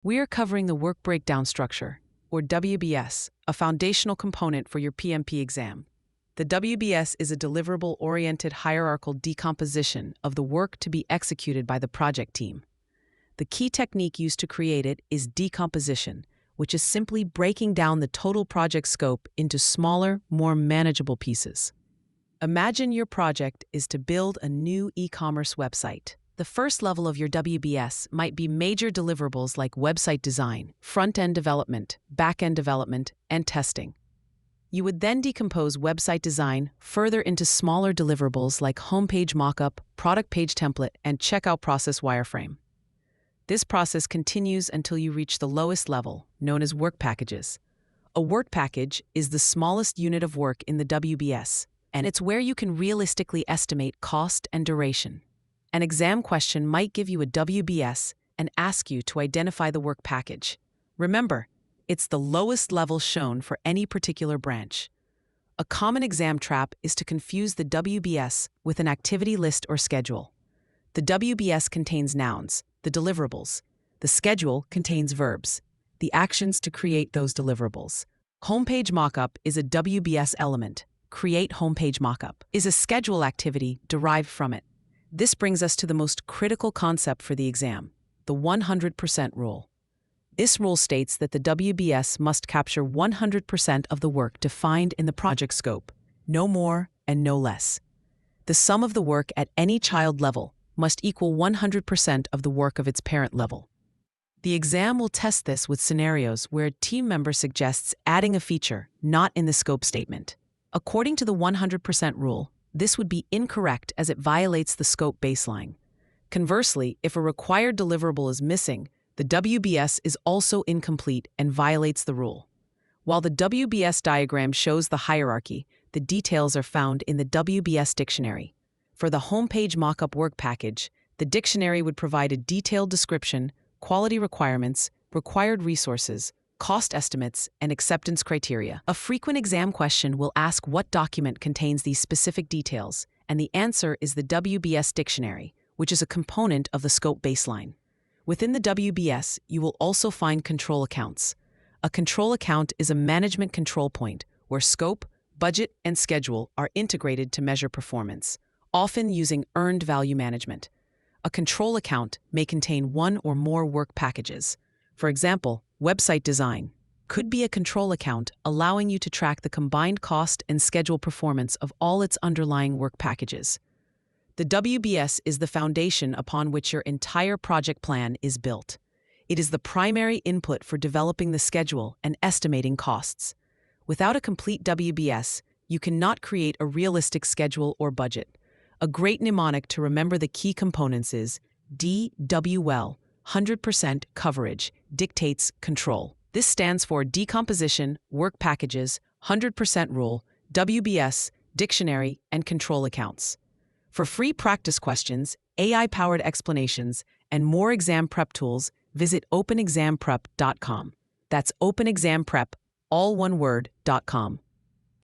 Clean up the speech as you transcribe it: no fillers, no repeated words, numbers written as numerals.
We are covering the work breakdown structure, or WBS, a foundational component for your PMP exam. The WBS is a deliverable-oriented hierarchical decomposition of the work to be executed by the project team. The key technique used to create it is decomposition, which is simply breaking down the total project scope into smaller, more manageable pieces. Imagine your project is to build a new e-commerce website. The first level of your WBS might be major deliverables like website design, front-end development, back-end development, and testing. You would then decompose website design further into smaller deliverables like homepage mockup, product page template, and checkout process wireframe. This process continues until you reach the lowest level, known as work packages. A work package is the smallest unit of work in the WBS, and it's where you can realistically estimate cost and duration. An exam question might give you a WBS and ask you to identify the work package. Remember, it's the lowest level shown for any particular branch. A common exam trap is to confuse the WBS with an activity list or schedule. The WBS contains nouns, the deliverables. The schedule contains verbs, the actions to create those deliverables. Homepage mockup is a WBS element. Create homepage mockup is a schedule activity derived from it. This brings us to the most critical concept for the exam, the 100% rule. This rule states that the WBS must capture 100% of the work defined in the project scope, no more and no less. The sum of the work at any child level must equal 100% of the work of its parent level. The exam will test this with scenarios where a team member suggests adding a feature not in the scope statement. According to the 100% rule, this would be incorrect as it violates the scope baseline. Conversely, if a required deliverable is missing, the WBS is also incomplete and violates the rule. While the WBS diagram shows the hierarchy, the details are found in the WBS Dictionary. For the homepage mockup work package, the dictionary would provide a detailed description, quality requirements, required resources, cost estimates, and acceptance criteria. A frequent exam question will ask what document contains these specific details, and the answer is the WBS Dictionary, which is a component of the scope baseline. Within the WBS, you will also find control accounts. A control account is a management control point where scope, budget, and schedule are integrated to measure performance, often using earned value management. A control account may contain one or more work packages. For example, website design could be a control account allowing you to track the combined cost and schedule performance of all its underlying work packages. The WBS is the foundation upon which your entire project plan is built. It is the primary input for developing the schedule and estimating costs. Without a complete WBS, you cannot create a realistic schedule or budget. A great mnemonic to remember the key components is DWL, 100% coverage, dictates control. This stands for decomposition, work packages, 100% rule, WBS, dictionary, and control accounts. For free practice questions, AI-powered explanations, and more exam prep tools, visit openexamprep.com. That's openexamprep, all one word, .com.